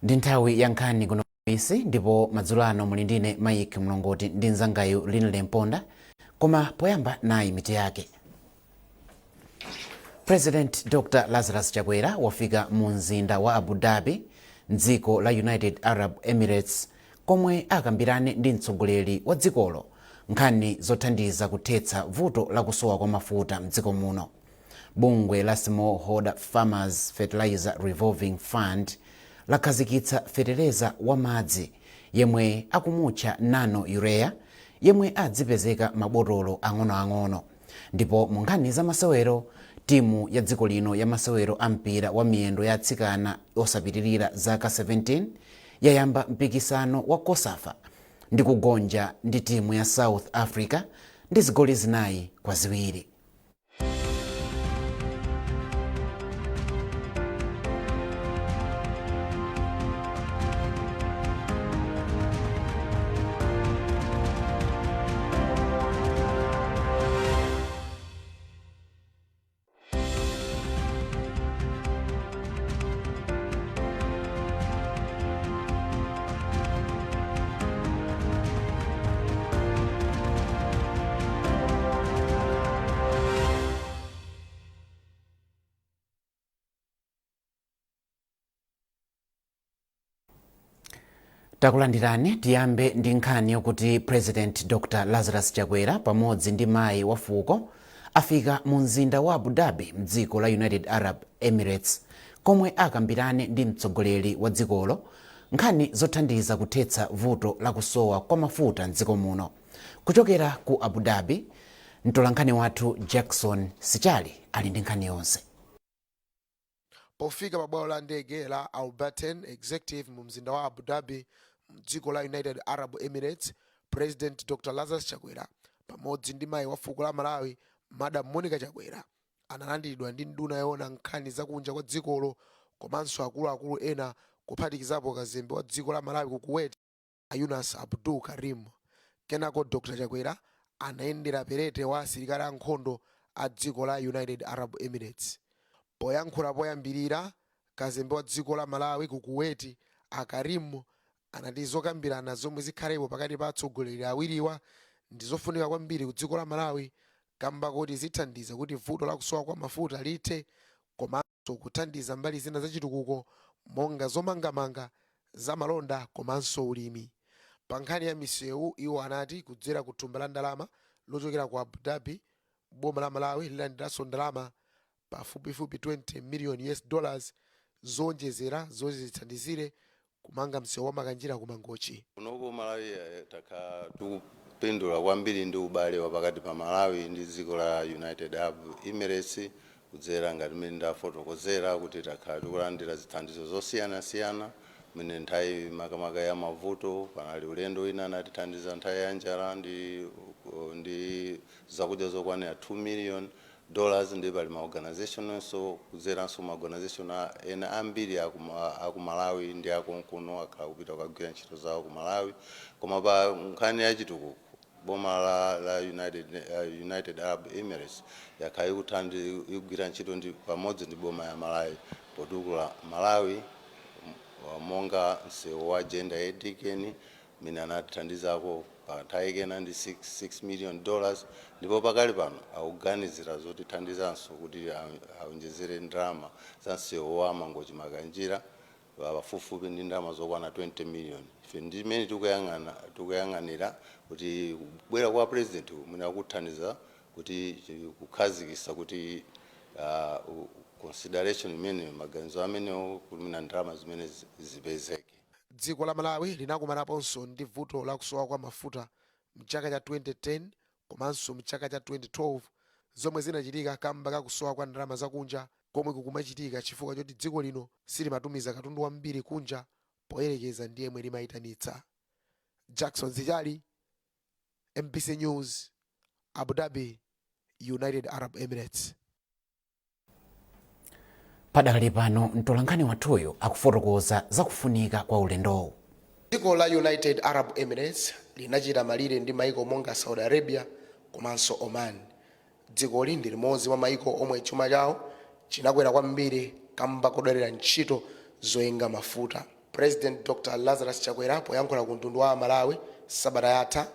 Ndi nthawi ya nkhani kuno isi ndipo madzulo ano muli ndine Mike Mlongoti ndi nzangayu Linle Mponda, koma poyamba nayi mitu yake. President Dr. Lazarus Chakwera wafika mu mzinda wa Abu Dhabi, mdziko la United Arab Emirates, komwe akambirane ndi mtsogoleri wa dzikolo nkhani zothandiza kuthetsa vuto la kusowa kwa mafuta mdziko muno. Bungwe la Smallholder Farmers Fertilizer Revolving Fund lakhazikitsa fetereza wa madzi yemwe akumutcha nano urea, yemwe adzipezeka mabotolo ang'onoang'ono. Ndipo mu nkhani za masewero, timu ya dziko lino ya masewero ampira wa miyendo ya atsikana osapitirira zaka 17 yayamba mpikisano wa COSAFA ndi kugonja ndi timu ya South Africa ndi zigoli 4-2. Takulandirani, tiyambe ndi nkhani yokuti President Dr. Lazarus Chakwera pamodzi ndi mayi wa fuko afika mu mzinda wa Abu Dhabi mdziko la United Arab Emirates, komwe akambirane ndi mtsogoleri wa dzikolo nkhani zothandiza kuthetsa vuto la kusowa kwa mafuta mdziko muno. Kuchokera ku Abu Dhabi, mtolankhani wathu Jackson Sichali ali ndi nkhani yonse. Pofika pa bwalo la ndege la Al Batten Executive mu mzinda wa Abu Dhabi mdziko la United Arab Emirates, President Dr. Lazarus Chakwera pamodzi ndi mayi wa fuko la Malawi Madam Monica Chakwera analandiridwa ndi nduna yoona nkhani zakunja kwa dzikolo komanso akuluakulu ena kuphatikizapo kazembe wa dziko la Malawi ku Kuwait Yunus Abdul Karim. Kenako Dr. Chakwera anayendera perete wa asilikali ankhondo a dziko la United Arab Emirates. Poyankhula poyambirira, kazembe wa dziko la Malawi ku Kuwait Karim anati zokambirana zomwe zikhalepo pakati pa atsogoleri awiriwa ndi zofunika kwambiri ku dziko la Malawi, kamba kuti zithandiza kuti vuto la kusowa kwa mafuta lithe, komanso kuthandiza mbali zina zachitukuko monga zomangamanga, zamalonda komanso ulimi. Pa nkhani ya misewu, iwo anati kudzera ku thumba la ndalama lochokera ku Abu Dhabi, boma la Malawi lilandiranso ndalama pafupifupi $20 million zonjezera zithandizire kumanga msewu wa makanjira ku Mangochi. Kunoku Malawi tukupindula kwambiri ndi ubale wa pakati pa Malawi ndi dziko la United Arab Emirates, kudzera ngati mmene ndafotokozera kuti takhala tikulandira zithandizo zosiyanasiyana. Mene nthawi makamaka ya mavuto panali ulendo wina anatithandiza nthawi ya njala ndi zakudya zokwanira $2 million ndi pali ma-organization so kudzeranso ma-organization ena ambiri aku Malawi ndi akuno akhala kupita kukagwira ntchito zawo ku Malawi. Koma pa nkhani ya chitukuko, boma la United Arab Emirates yakhala ikugwira ntchito ndi pamodzi ndi boma ya Malawi potukula Malawi monga msewu wa Gender Edikeni mene anatithandizako pa nthawi kena ndi $6 million, ndipo pakali pano akuganizira zotithandizanso kuti aonjezere ndalama za msewu wa Mangochi Makanjira pafupifupi ndi ndalama zokwana $20 million. Ife ndi mene tikuyang'anira kuti kubwera kwa president mene akuthandiza kuti kukhazikitsa kuti consideration imene maganizo amene kumina ndalama zimene zipezeke. Dziko la Malawi linakumanaponso ndi vuto la kusowa kwa mafuta mchaka cha 2010 komanso mchaka cha 2012, zomwe zinachitika kamba ka kusowa kwa ndalama zakunja komwe kukumachitika chifukwa choti dziko lino silimatumiza katundu wambiri kunja poyerekeza ndi yemwe limayitanitsa. Jackson Zijali, MBC News, Abu Dhabi, United Arab Emirates. Padakali pano mtolankhani wathuyo akufotokoza zakufunika kwa ulendowu. Dziko la United Arab Emirates linachita malire ndi maiko monga Saudi Arabia komanso Oman. Dziko ndi limodzi mwa maiko omwe chuma chawo chinakwera kwambiri kamba kodalira ntchito zoyenga mafuta. President Dr. Lazarus Chakwera poyankhula ku mtundu wa Malawi sabata yatha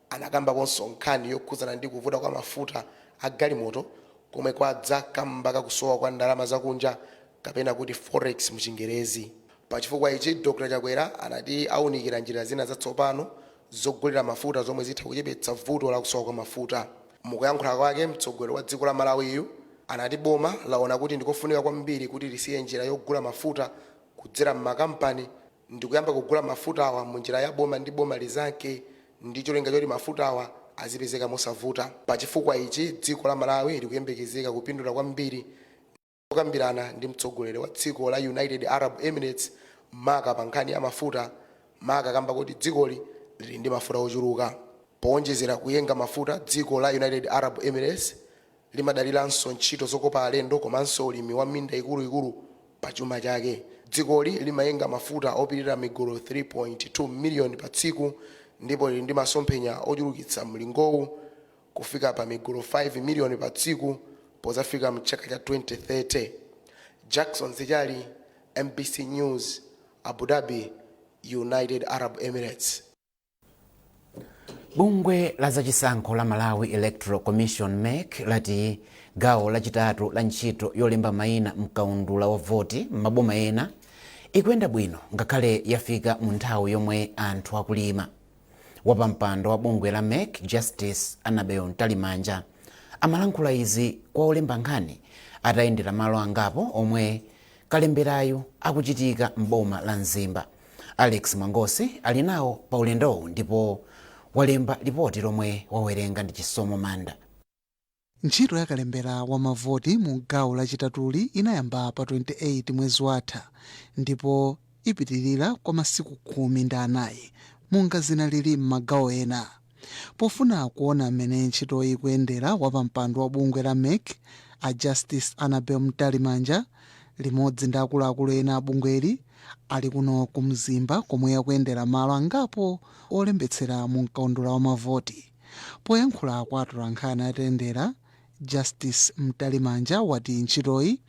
anakambakonso nkhani yokhuzana ndi kuvuta kwa mafuta a galimoto komwe kwadza kamba kakusowa kwa ndalama zakunja kapena kuti forex muchingerezi. Pachifukwa ichi Dr. Chakwera anati aunikira njira zina zatsopano zogulira mafuta zomwe zitha kuchepetsa vuto la kusowa kwa mafuta. Mukuyankhula kwake mtsogoleri wa dziko la Malawiyu anati boma laona kuti ndikofunika kwambiri kuti lisiye njira yogula mafuta kudzera m'makampani ndi kuyamba kugula mafuta awa mu njira ya boma ndi boma lizake ndi cholinga choti mafuta awa azipezeka mosavuta. Pachifukwa ichi dziko la Malawi likuyembekezeka kupindula kwambiri kukambirana ndi mtsogoleri wa dziko la United Arab Emirates maka pa nkhani ya mafuta maka kamba kuti dzikoli lili ndi mafuta ochuluka. Powonjezera kuyenga mafuta dziko la United Arab Emirates limadaliranso ntchito zokopa alendo komanso ulimi wa minda ikuluikulu pa chuma chake. Dzikoli limayenga mafuta opitirira migolo 3.2 miliyoni pa tsiku ndipo lili ndi masomphenya ochulukitsa mlingowu kufika pa migolo 5 miliyoni pa tsiku pozafika mchaka cha 2030. Jackson Zijali, MBC News, Abu Dhabi, United Arab Emirates. Bungwe la zachisankho la Malawi Electoral Commission MEC lati gawo lachitatu la ntchito yolemba mayina mkaundula wa voti m'maboma ena ikuyenda bwino ngakhale yafika mu nthawi yomwe anthu akulima. Wapampando wa bungwe la MEC Justice Annabel Ntalimanja amalankhula izi kwa olemba nkhani atayendera malo angapo omwe kalemberayu akuchitika m'boma la Mzimba. Alex Mwangosi ali nawo pa ulendowu ndipo walemba ripoti lomwe wawerenga ndi Chisomo Manda. Ntchito ya kalembera wa mavoti mu gawo lachitatuli inayamba pa 28 mwezi watha ndipo ipitirira kwa masiku 14 monga zina lili m'magawo ena. Pofuna kuona mmene ntchito ikuyendera wapampando wa bungwe la MEC a Justice Annabel Ntalimanja limodzi ndi akuluakulu ena a bungweli ali kuno ku Mzimba komwe akuyendera malo angapo olembetsera mu mkaundula wa mavoti. Poyankhula kwa atolankhani atendera, Justice Ntalimanja wati ntchitoyi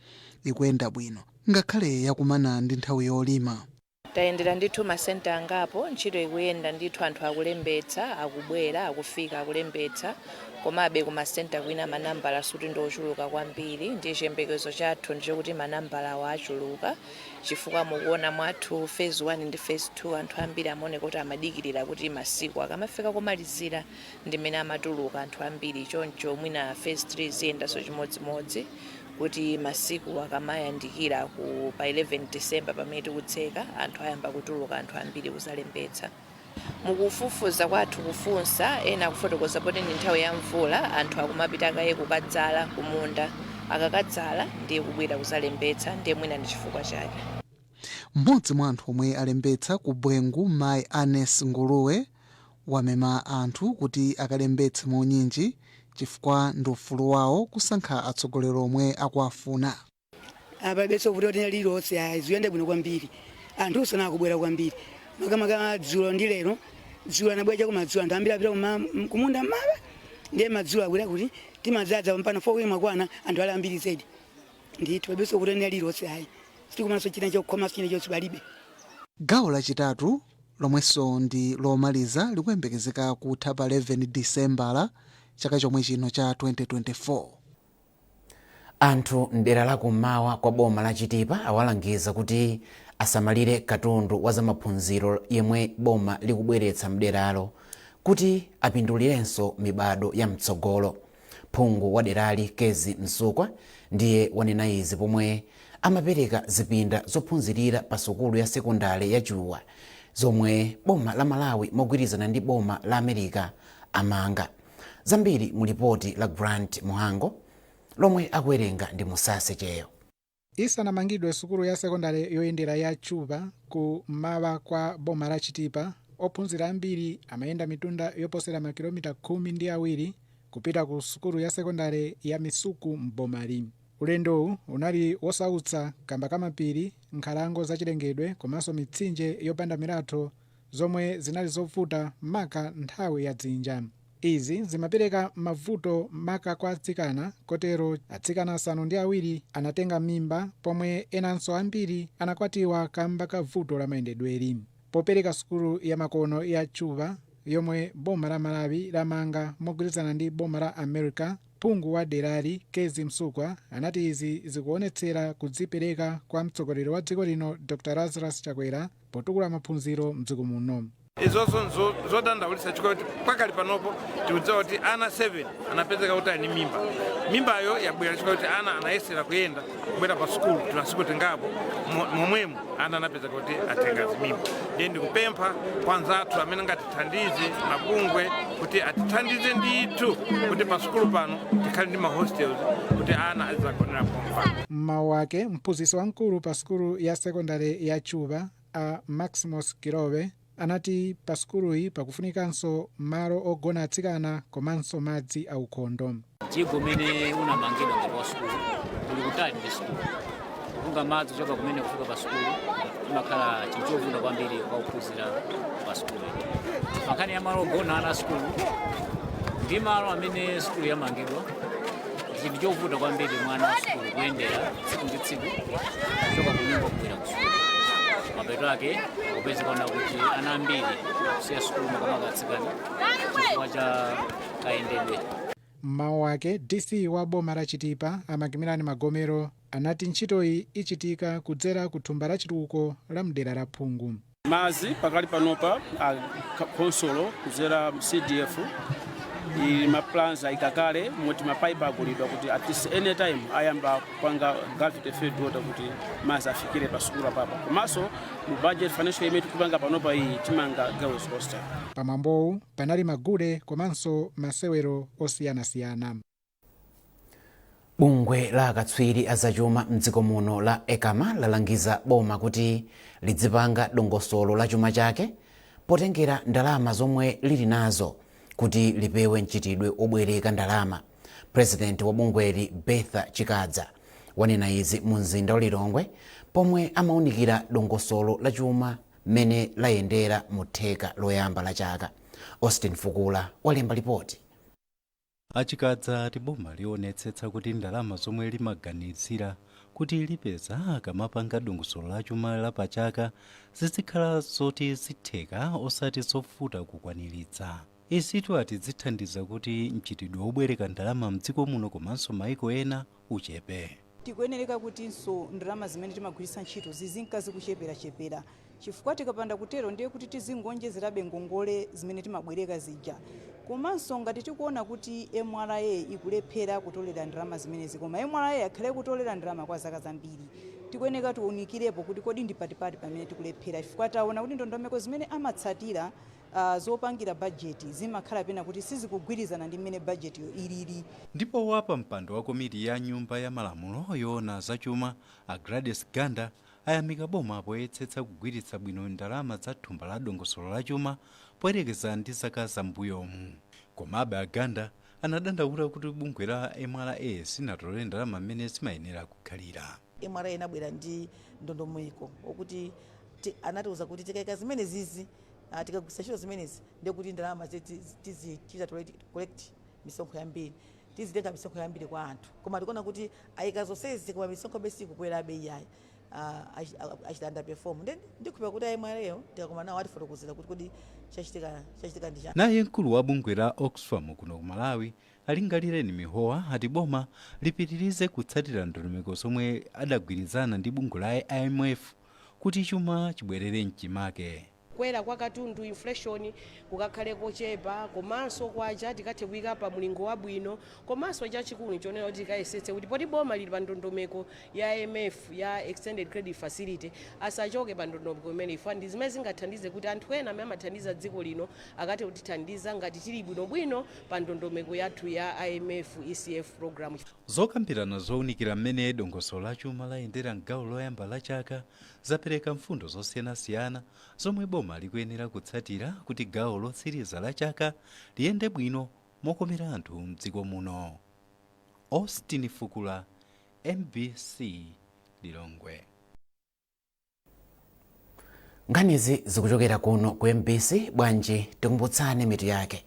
ikuyenda bwino ngakhale yakumana ndi nthawi yolima. Tayendera ndithu masenta angapo ntchito ikuyenda ndithu anthu akulembetsa akubwera akufika akulembetsa komabe ku masenta kwina manambala suti ndochuluka kwambiri ndi chiyembekezo chathu ndikuti manambala awa achuluka chifukwa mukuona mwathu phase 1 ndi phase 2 anthu ambiri amaoneka kuti amadikirira kuti masiku akamafika komalizira ndimene amatuluka anthu ambiri choncho mwina phase 3 ziyendanso chimodzimodzi kuti masiku akamayandikira ku pa 11 December pamene tikutseka anthu ayamba kutuluka anthu ambiri kuzalembetsa. Mukufufuza kwathu kufunsa ena kufotokoza poti ndi nthawi ya mvula anthu akumapita kaye kukadzala kumunda akakadzala ndiye kubwera kuzalembetsa ndiye mwina ndi chifukwa chake. Mmodzi mwa anthu omwe alembetsa ku Bwengu Mai Anes Nguluwe wamema anthu kuti akalembetse monyinji chifukwa ndi ufulu wawo kusankha atsogoleri omwe akuafuna. Ababeso kuti lililonse aziyende bwino kwambiri anthu usana kubwera kwambiri makamaka dzulo ndi lero dzulo anabwera kumadzulo anthu ambiri apita kumunda mmawa ndiye madzulo abwera kuti timadzaza mpana 4 wima kwana anthu ali ambiri zedi ndithu abeso kuti lililonse ayi sitikumanso china chokhomanso china chonse palibe. Gawo lachitatu lomwenso ndi lomaliza likuyembekezeka kutha pa 11 December chaka chomwe chino cha 2024. Anthu mdera la kummawa kwa boma la Chitipa awalangiza kuti asamalire katundu wa zamaphunziro yemwe boma likubweretsa mderalo kuti apindulirenso mibado ya mtsogolo. Phungu wa derali Kezi Msukwa ndiye wanena izi pomwe amapereka zipinda zophunzirira pa sukulu ya sekondari ya Juwa zomwe boma la Malawi mogwirizana ndi boma la America amanga. Zambiri mu ripoti la Grant Muhango lomwe akuwerenga ndi Musase Cheyo. Isanamangidwe sukulu ya sekondari yoyendera ya Chupa ku mmawa kwa boma la Chitipa, ophunzira ambiri amayenda mitunda yoposera makilomita 12 kupita ku sukulu ya sekondari ya Misuku m'bomali. Ulendowu unali wosautsa kamba kamapiri, nkhalango zachilengedwe komanso mitsinje yopanda milatho zomwe zinali zovuta maka nthawi ya dzinja. izi zimapereka mavuto maka kwa atsikana, kotero atsikana 7 anatenga mimba pomwe enanso ambiri anakwatiwa kamba ka vuto la mayendedweri. Popereka sukulu ya makono ya Chuva yomwe boma la Malawi lamanga mogwirizana ndi boma la America, phungu wa derali Kezi Msukwa anati izi zikuonetsera kudzipereka kwa mtsogoleri wa dziko lino Dr. Lazarus Chakwera potukula maphunziro mdziko muno. Izonso zodandaulitsa chifukwa kuti pakali panopo tikudziwa kuti ana 7 anapezeka kuti ali ndi mimbayo yabwera chifukwa kuti ana anayesera kuyenda kubwera pa sukulu tunasiku tengapo momwemo ana anapezeka kuti atenga zimimba. Ndiye ndikupempha kwanza athu amene ngatithandize mabungwe kuti atithandize ndithu kuti pa sukulu pano tikhale ndi mahostels kuti ana azizagonera pompa. Mawu ake mphunzitsi wamkulu pa sukulu ya sekondari ya Chuva a Maximus Kirowe anati pa sukuluyi pakufunikanso malo ogona atsikana komanso madzi aukhondo. Chigo mene unamangidwa ndipo sukulu kuli kutali ndi sukulu kunga madzi choka kumene kufika pa sukulu imakhala chinchovuta kwambiri kwa kuphunzira pa sukulu. Makani ya malo ogona ana sukulu ndi malo amene sukulu yamangidwa chinthu chovuta kwambiri mwana wa sukulu kuyendera tsiku ndi tsiku choka kunyumba kubwera ku sukulu. Mapeto ake kupezekana kuti ana ambiri kusiya sukulu makamaka atsikana chifukwa cha kayendedwe. Mawu ake DC wa boma la Chitipa Amakimilani Magomero anati ntchitoyi ichitika kudzera ku thumba la chitukuko la mdera la Phungu. Mazi pakali panopa konsolo kudzera CDF maplans aikakale moti mapaipa agulidwa kuti at least any time ayamba kupanga gravity fed water kuti mazi afikire pa sukulu papa. Komanso mu budget financial year tikupanga panopa iyi timanga girls hostel. Pamambowu panali magude komanso masewero osiyanasiyana. Bungwe la akatswiri azachuma mdziko muno la Ekama lalangiza boma kuti lidzipanga dongosolo la chuma chake potengera ndalama zomwe lili nazo kuti lipewe mchitidwe obwereka ndalama. President wa bungweli Betha Chikadza wanena izi mu mzinda wa Lilongwe pomwe amaunikira dongosolo la chuma mene layendera mu theka loyamba la chaka. Austin Fukula walemba ripoti. Achikadza ati boma lionetsetsa kuti ndalama zomwe limaganizira kuti lipeza akamapanga dongosolo la chuma la pachaka zizikhala zoti zitheka osati zofuta kukwaniritsa. Izitu ati zithandiza kuti mchitidwe obwereka ndalama mdziko muno komanso maiko ena uchepe. Tikuyenereka kutinso ndalama zimene timagwiritsa ntchito zizinkazi kuchepera chifukwa tikapanda kutero ndiye kuti tizingonjezerabe ngongole zimene timabwereka zija. Komanso ngati tikuona kuti MRA ikulephera kutolera ndalama zimenezi koma MRA akhale kutolera ndalama kwa zaka zambiri, tikuyeneka tiunikirepo kuti kodi ndi patipati pamene tikulephera chifukwa taona kuti ndondomeko zimene amatsatira zopangira budget zimakhala pena kuti sizikugwirizana ndi mmene budget yo ilili. Ndipo wapa mpando wa komiti ya nyumba ya malamulo yoona zachuma Gladys Ganda ayamika boma poyetsetsa kugwiritsa bwino ndalama za thumba la dongosolo la chuma poyerekeza ndi zaka zambuyomu. Komabe Ganda anadandaula kuti bungwe la MRA sinatolere ndalama mmene zimayenera kukhalira. MRA inabwera ndi ndondomeko okuti anatiuza kuti tikaika zimene zizi tikagwisa ntchito zimenezi ndiye kuti ndalama tizichita collect misonkho yambiri, tizitenga misonkho yambiri kwa anthu. Koma tikuona kuti ayika zonsezi koma misonkho besi kukwerabe iyayi achitanda perform. Ndikupeka kuti MRA tikakoma nawo atifotokozera kuti kodi chachitika ndi chani. Naye mkulu wa bungwe la Oxfam kuno ku Malawi alingalireni mihowa ati boma lipitirize kutsatira ndondomeko zomwe adagwirizana ndi bungwe la IMF kuti chuma chibwerere mchimake. Kwera kwa katundu inflation kukakhale kochepa komanso kwacha tikathe kuyika pa mulingo wabwino komanso chachikulu chonena kuti tikayesetse kuti poti boma lili pa ndondomeko ya IMF ya extended credit facility asachoke pa ndondomeko imene ifa ndi zimene zingathandize kuti anthu ena amene amathandiza dziko lino akathe kutithandiza ngati tili bwinobwino pa ndondomeko yathu ya IMF ECF program. Zokambirana zowunikira mmene dongosolo la chuma layendera m'gawo loyamba la chaka zapereka mfundo zosiyanasiyana zomwe boma likuyenera kutsatira kuti gawo lotsiriza la chaka liyende bwino mokomera anthu mdziko muno. Austin Fukula, MBC Lilongwe. Nkhanizi zikuchokera kuno ku MBC. Bwanji tikumbutsane mitu yake.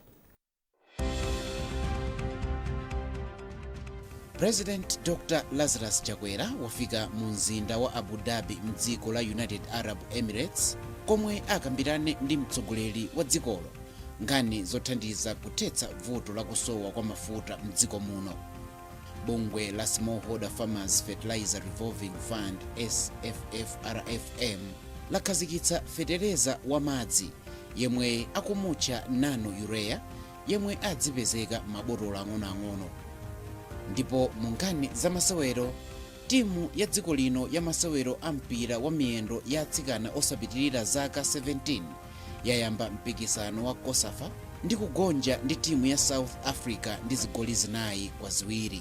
president dr lazarus chakwera wafika mu mzinda wa abu dhabi mdziko la united arab emirates komwe akambirane ndi mtsogoleri wa dzikolo nkhani zothandiza kuthetsa vuto la kusowa kwa mafuta mdziko muno. Bungwe la Smallholder Farmers Fertilizer Revolving Fund SFFRFM lakhazikitsa fetereza wa madzi yemwe akumutcha nano urea yemwe adzipezeka mabotolo ang'onoang'ono. Ndipo mu nkhani za masewero, timu ya dziko lino ya masewero a mpira wa miyendo ya atsikana osapitirira zaka 17 yayamba mpikisano wa COSAFA ndi kugonja ndi timu ya South Africa ndi zigoli 4-2.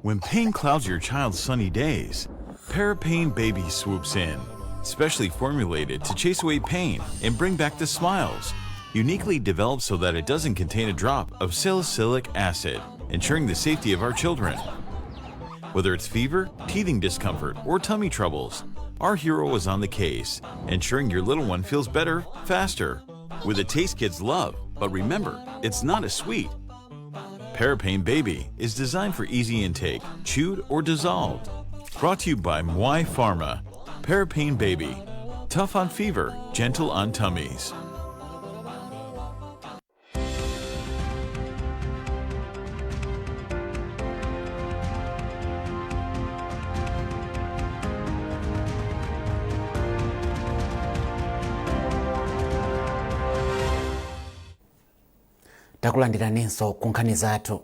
When pain clouds your child's sunny days, Parapain Baby swoops in, specially formulated to chase away pain and bring back the smiles. Uniquely developed so that it doesn't contain a drop of salicylic acid, ensuring the safety of our children. Whether it's fever, teething discomfort, or tummy troubles, our hero is on the case, ensuring your little one feels better, faster, with a taste kids love. But remember, it's not a sweet. Parapain Baby is designed for easy intake, chewed or dissolved. Brought to you by Mwai Pharma. Parapain Baby. Tough on fever, gentle on tummies. Takulandiranenso ku nkhani zathu.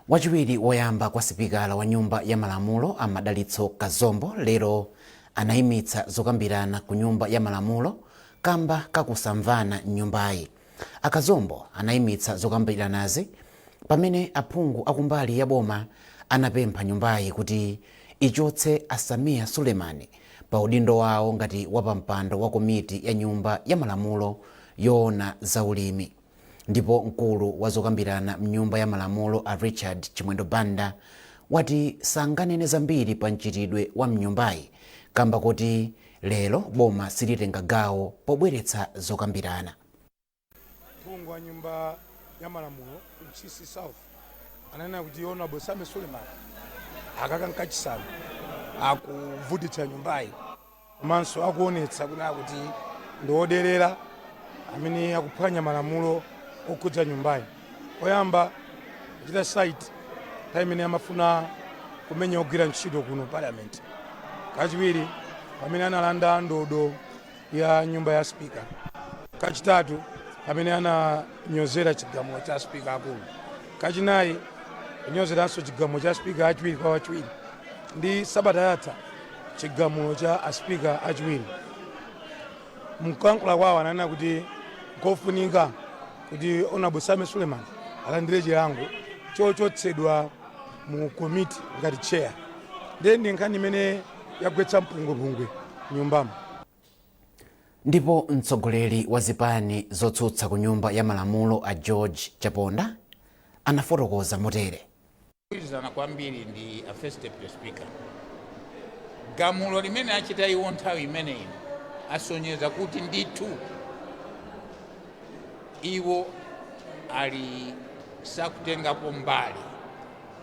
Wachiwiri woyamba kwa sipikala wa nyumba ya malamulo Amadalitso Kazombo lero anayimitsa zokambirana ku nyumba ya malamulo kamba kakusamvana nyumbayi. Akazombo anayimitsa zokambiranazi pamene aphungu akumbali ya boma anapempha nyumbayi kuti ichotse Asamiya Sulemani pa udindo wawo ngati wapampando wa komiti ya nyumba ya malamulo yoona zaulimi. Ndipo mkulu wa zokambirana mnyumba ya malamulo a Richard Chimwendo Banda wati sanganene zambiri pa mchitidwe wa mnyumbayi kamba kuti lero boma silitenga gawo pobweretsa zokambirana. Phungu wa nyumba ya malamulo Mchisi South ananena kuti Honorable Sami Suleiman akakankachisana akuvutitsa nyumbayi komanso akuonetsa kuti ndioderera amene akuphwanya malamulo okudza nyumbayi. Oyamba kuchita site pamene amafuna kumenya ogwira ntchito kuno parliament. Kachiwiri pamene analanda ndodo ya nyumba ya speaker. Kachitatu pamene ananyozera chigamulo cha speaker akulu. Kachinayi kunyozeranso chigamulo cha speaker achiwiri kwa wachiwiri. Ndi sabata yatha chigamulo cha speaker achiwiri. Mkuyankhula kwawo ananena kuti kofunika kuti Honorable Sami Suleiman alandire chilango chochotsedwa mu komiti ngati chair. Ndi nkhani imene yagwetsa mpungwepungwe nyumbamo. Ndipo mtsogoleri wa zipani zotsutsa ku nyumba ya malamulo a George Chaponda anafotokoza motere. Kuizana kwambiri ndi a first deputy speaker. Gamulo limene achita iwo nthawi imeneyi asonyeza kuti ndithu iwo ali sakutengapo mbali,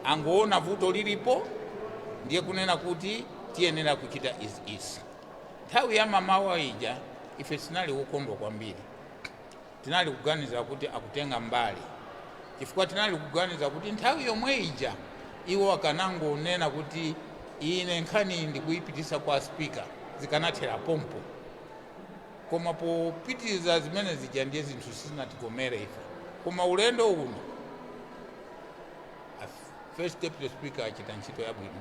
angoona vuto lilipo ndiye kunena kuti tiyenera kuchita izi. Nthawi ya mamawa ija ife sinali wokondwa kwambiri, tinali kuganiza kuti akutenga mbali chifukwa tinali kuganiza kuti nthawi yomwe ija iwo akanangonena kuti ine nkhani ndikuyipitisa kwa speaker zikanathera pompo. Koma popitiriza zimene zija ndiye zinthu sizinatikomere ife. Koma ulendo uno first deputy speaker achita ntchito yabwino.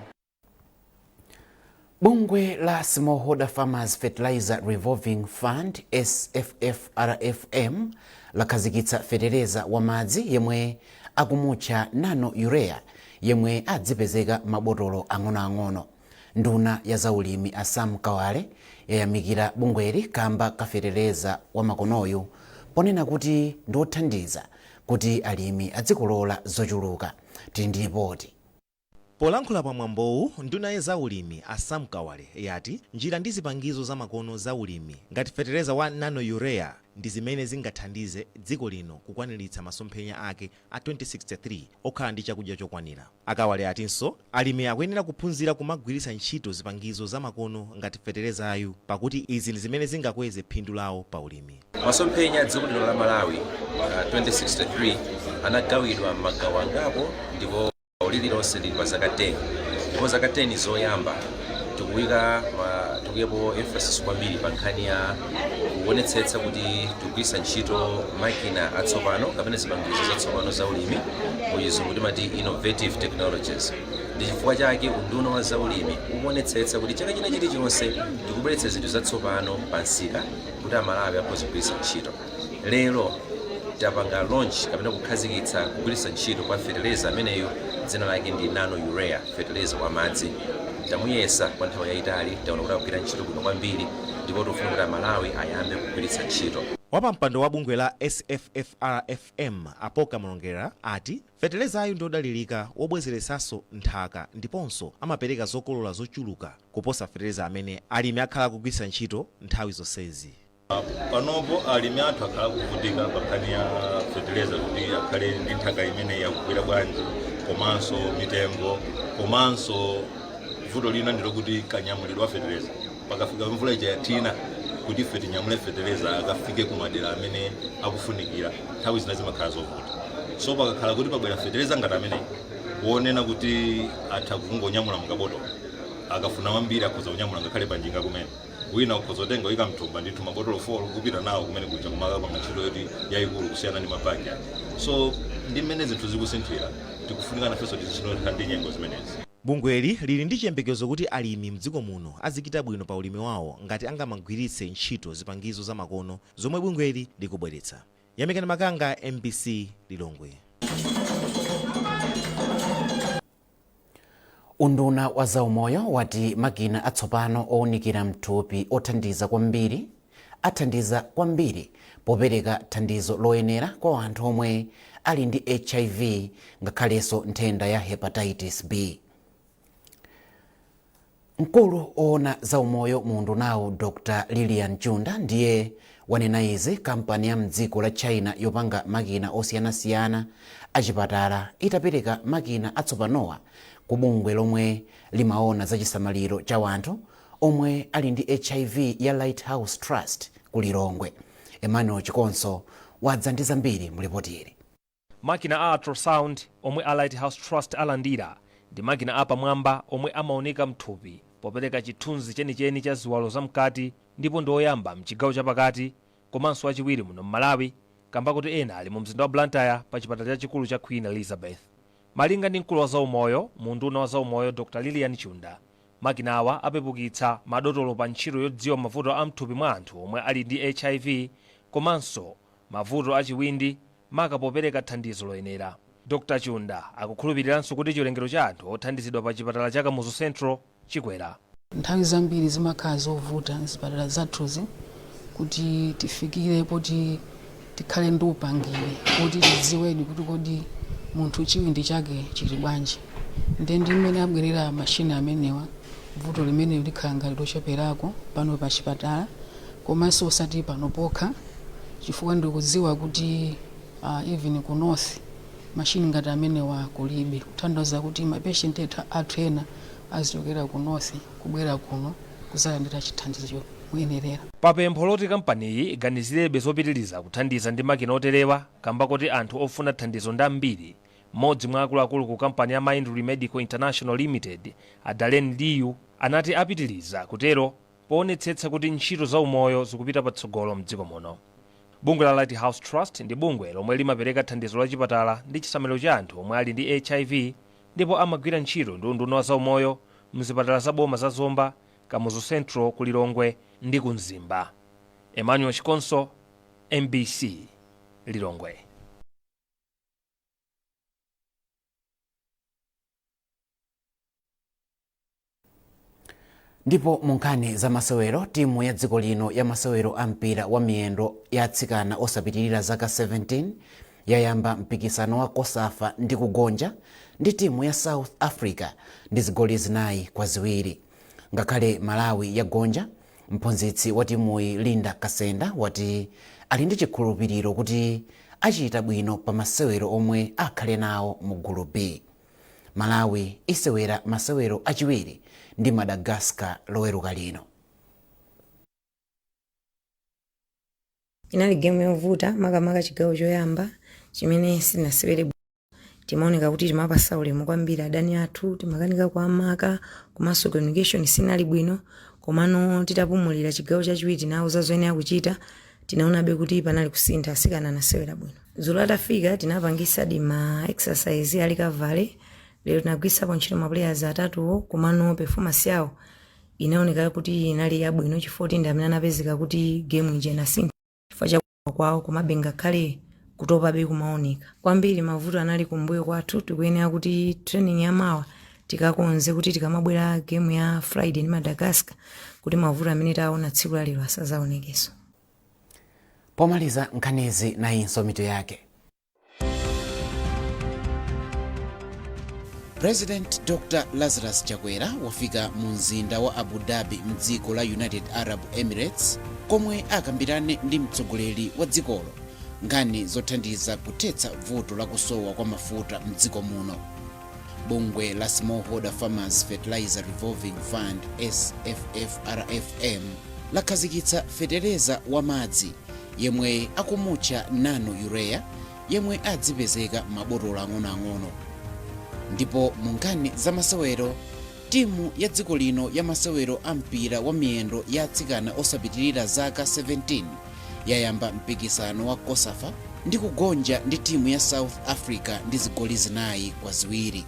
Bungwe la Smallholder Farmers Fertilizer Revolving Fund SFFRFM lakhazikitsa fetereza wa madzi yemwe akumutcha nano urea yemwe adzipezeka mabotolo ang'onoang'ono. Nduna ya zaulimi a Sam Kawale yayamikira bungweli kamba kafetereza wa makonoyu ponena kuti ndiothandiza kuti alimi adzikolola zochuluka. Tili ndi ripoti. Polankhula pa mwambowu nduna za ulimi a Sam Kawale yati njira ndi zipangizo za makono za ulimi ngati fetereza wa nano urea ndi zimene zingathandize dziko lino kukwaniritsa masomphenya ake a 2063 okhala ndi chakudya chokwanira. Akawale atinso alimi akuyenera kuphunzira kumagwiritsa ntchito zipangizo za makono ngati feterezayu pakuti izi ndi zimene zingakweze phindu lawo pa ulimi. Masomphenya dziko lino la Malawi 2063 anagawidwa m'magawo angapo ndipo lililonse lili pa zaka 10 ndipo zaka 10 zoyamba tikuyepo emphasis kwambiri pa nkhani ya kuonetsetsa kuti tikugwiritsa ntchito makina atsopano kapena zipangizo zatsopano za ulimi muchizungu timati innovative technologies. Ndi chifukwa chake unduna wa za ulimi ukuonetsetsa kuti chaka china chilichonse tikubweretsa zinthu zatsopano pa nsika kuti Amalawi akhoza kugwiritsa ntchito. Lero tapanga launch kapena kukhazikitsa kugwiritsa ntchito kwa fetereza ameneyo dzina lake ndi nano urea, fetereza wa madzi. Tamuyesa kwa nthawi yayitali taona kuti akugwira ntchito bwino kwambiri ndipo tikufuna kuti Amalawi ayambe kugwiritsa ntchito. Wapampando wa bungwe la SFFRFM Apoka Mulongera ati feterezayu ndodalirika wobwezeretsanso nthaka ndiponso amapereka zokolola zochuluka kuposa fetereza amene alimi akhala kugwiritsa ntchito nthawi zonsezi. Panopo alimi athu akhala kuvutika pa nkhani ya fetereza kuti akhale ndi nthaka imene yakugwira bwanji komanso mitengo komanso vuto lina ndilo kuti kanyamulidwe wa fetereza pakafika mvula ija yathina kuti ife tinyamule fetereza akafike kumadera amene akufunikira nthawi zina zimakhala zovuta. So pakakhala kuti pabwera fetereza ngati amene kuonena kuti atha kungonyamula mukabotolo akafuna wambiri akhoza kunyamula ngakhale panjinga kumene wina ukhoza kutenga uyika mthumba ndithu mabotolo 4 kupita nawo kumene kuja kumakapanga ntchito yoti yayikulu kusiyana ndi mabagi ake. So ndi mmene zinthu zikusinthira tikufunika nafenso tizichita ndi nyengo zimenezi. Bungweli lili ndi chiyembekezo kuti alimi mdziko muno azichita bwino pa ulimi wawo ngati angamagwiritse ntchito zipangizo za makono zomwe bungweli likubweretsa. Yamikani Makanga, MBC Lilongwe. Unduna wa zaumoyo wati makina atsopano owunikira mthupi athandiza kwambiri popereka thandizo loyenera kwa anthu omwe ali ndi HIV ngakhalenso nthenda ya hepatitis B. Mkulu oona zaumoyo mu undunawu Dr. Lilian Chunda ndiye wanena izi kampani ya mdziko la China yopanga makina osiyanasiyana achipatala itapereka makina atsopanowa ku bungwe lomwe limaona za chisamaliro cha wanthu omwe ali ndi HIV ya Lighthouse Trust ku Lilongwe. Emmanuel Chikonso wadza ndi zambiri mu ripoti ili. Makina a ultrasound omwe a Lighthouse Trust alandira ndi makina apamwamba omwe amaoneka mthupi popereka chithunzi chenicheni cha ziwalo zamkati ndipo ndi oyamba mchigawo chapakati komanso achiwiri muno m'Malawi kamba kuti ena ali mu mzinda wa Blantyre pa chipatala chachikulu cha Queen Elizabeth. Malinga ndi mkulu wa zaumoyo mu unduna wa zaumoyo Dr. Lilian Chunda, makina awa apepukitsa madotolo pa ntchito yodziwa mavuto a mthupi mwa anthu omwe ali ndi HIV komanso mavuto achiwindi maka popereka thandizo loyenera. Dr. Chunda akukhulupiriranso kuti chiwerengero cha anthu othandizidwa pa chipatala cha Kamuzu Central chikwera. Nthawi zambiri zimakhala zovuta m'zipatala zathuzi kuti tifikire poti tikhale ndi upangiri kuti tidziwedi kuti kodi munthu chiwindi chake chili bwanji. Ndi mmene abwerera mashini amenewa vuto limene likhala ngati locheperako pano pa chipatala komanso osati pano pokha chifukwa ndikudziwa kuti even ku north mashini ngati amenewa kulibe kutanthauza kuti mapatient athu ena azichokera ku north kubwera kuno kuzalandira chithandizo moyenerera. Papempho loti kampaniyi iganizirebe zopitiriza kuthandiza ndi makina oterewa kamba kuti anthu ofuna thandizo ndi ambiri. Mmodzi mwa akuluakulu ku kampani ya Mindry Medical International Limited, Adalen Liu, anati apitiriza kutero poonetsetsa kuti ntchito za umoyo zikupita patsogolo mdziko muno. Bungwe la Lighthouse Trust ndi bungwe lomwe limapereka thandizo la chipatala ndi chisamaliro cha anthu omwe ali ndi HIV ndipo amagwira ntchito ndi unduna wa zaumoyo mzipatala za boma za Zomba, Kamuzu Central ku Lilongwe ndi ku Mzimba. Emmanuel Chikonso, MBC Lilongwe. Ndipo munkhani za masewero, timu ya dziko lino ya masewero a mpira wa miyendo ya atsikana osapitirira zaka 17 yayamba mpikisano wa COSAFA ndi kugonja ndi timu ya South Africa ndi zigoli 4-2. Ngakhale Malawi yagonja, mphunzitsi wa timuyi Linda Kasenda wati ali ndi chikhulupiriro kuti achita bwino pa masewero omwe akhale nawo mu gulu B. Malawi isewera masewero achiwiri ndi Madagascar loweruka lino. Inali game yovuta makamaka chigawo choyamba chimene sinasewere bwino. Timaoneka kuti timapasa ulemu kwambiri adani athu, timakanika kwa maka komanso communication sinali bwino, komano titapumulira chigawo chachiwiri tinauza zoyenera kuchita, tinaonabe kuti panali kusintha asikana anasewera bwino. Dzulo atafika tinapangisa ma exercise ali kavale, lero tinagwisapo ntchito ma players atatuwo, komano performance yawo inaoneka kuti inali yabwino chifukwa ndi amene anapezeka kuti game ije inasintha chifukwa cha kwawo, komabe ngakhale kutopa be kumaoneka. Kwambiri mavuto anali kumbuyo kwathu, tikuyenera kuti training ya mawa tikakonze kuti tikamabwera game ya Friday ndi Madagascar kuti mavuto amene taona tsiku la lero asazaonekenso. Pomaliza nkhanizi na inso mitu yake. President Dr. Lazarus Chakwera wafika mu mzinda wa Abu Dhabi mdziko la United Arab Emirates komwe akambirane ndi mtsogoleri wa dzikolo nkhani zothandiza kuthetsa vuto la kusowa kwa mafuta mdziko muno. Bungwe la Smallholder Farmers Fertilizer Revolving Fund SFFRFM lakhazikitsa fetereza wa madzi yemwe akumutcha nano urea yemwe adzipezeka mabotolo ang'onoang'ono. Ndipo mu nkhani za masewero, timu ya dziko lino ya masewero ampira wa miyendo ya atsikana osapitirira zaka 17 yayamba mpikisano wa COSAFA ndi kugonja ndi timu ya South Africa ndi zigoli 4-2.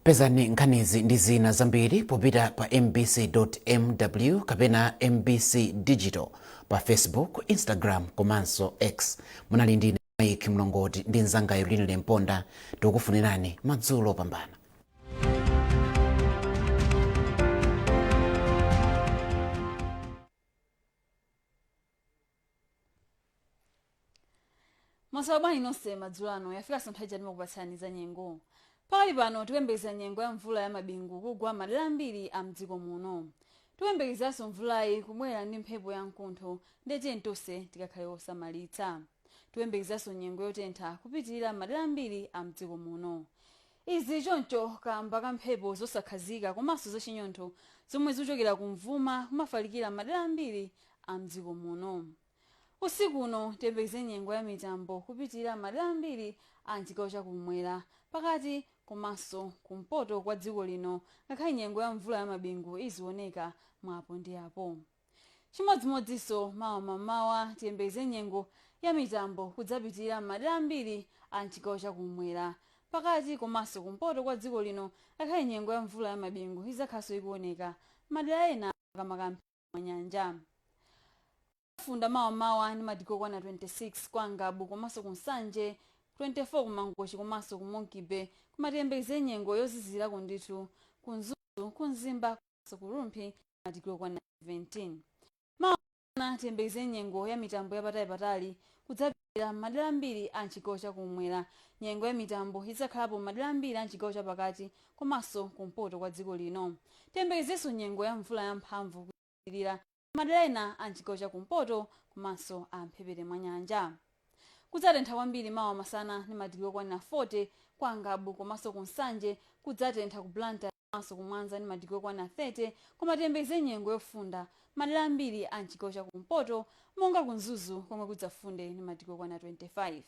Pezani nkhanizi ndi zina zambiri popita pa mbc.mw kapena MBC Digital pa Facebook, Instagram komanso X. Munali ndine Mike Mlongoti ndi nzanga Irene Lemponda, tikufunirani madzulo opambana. Masabani nonse madzulo ano yafika nthawi yoti tikupatsani za nyengo. Pakali pano tikuyembekeza nyengo ya mvula ya mabingu kugwa madera ambiri a mdziko muno. Tikuyembekezanso mvulayi kubwera ndi mphepo ya mkuntho ndi tonse tikakhale osamalitsa. Tikuyembekezanso nyengo yotentha kupitirira madera ambiri a mdziko muno. Izi choncho kamba ka mphepo zosakhazika komanso zachinyontho zomwe zikuchokera kumvuma kumafalikira madera ambiri a mdziko muno. Usiku uno tiyembekeze nyengo ya mitambo kupitirira madera ambiri a chigawo chakumwera pakati komanso kumpoto kwa dziko lino, ngakhale nyengo ya mvula ya mabingu izioneka mwapo ndi apo. Chimodzimodzinso mawa tiyembekeze nyengo ya mitambo kudzapitirira madera ambiri a chigawo chakumwera pakati komanso kumpoto kwa dziko lino, ngakhale nyengo ya mvula ya mabingu izakhaso ikuoneka madera ena makamaka mwa nyanja. Funda mawa ndi madiko kwana 26 kwa Ngabu komanso kunsanje, 24 kumangochi komanso kumonkibe kumatiyembekeze nyengo yozizira kunditu kunzuzu kunzimba komanso kurumphi madiko kwana 17. Mawa tiyembekeze nyengo ya mitambo yapatali kudzapitira madera ambiri a chigawo chakumwera. Nyengo ya mitambo idzakhalapo madera ambiri a chigawo chapakati komanso kumpoto kwa dziko lino. Tiyembekezenso nyengo ya mvula yamphamvu kupitirira madera ena a chigawo chakumpoto komanso a mphepete mwa nyanja. Kudzatentha kwambiri mawa masana ndi madiko kwana 40 kwa Ngabu komanso kunsanje, kudzatentha ku Blantyre komanso kumwanza ndi madiko kwana 30, koma tiyembekeze nyengo yofunda madera ambiri a chigawo chakumpoto monga kunzuzu komwe kudzafunde ndi madiko kwana 25.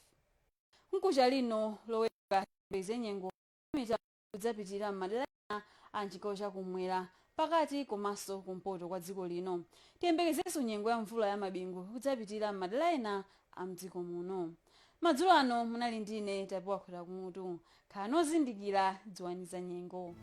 Mkucha lino loweruka tiyembekeze nyengo mitambo kudzapitirira madera ena a chigawo chakumwera pakati komanso kumpoto kwa dziko lino. Tiyembekezenso nyengo ya mvula ya mabingu kudzapitirira madera ena a mdziko muno. Madzulo ano munali ndine Tapuwa Khwera kumutu, khala nozindikira dziwani za nyengo.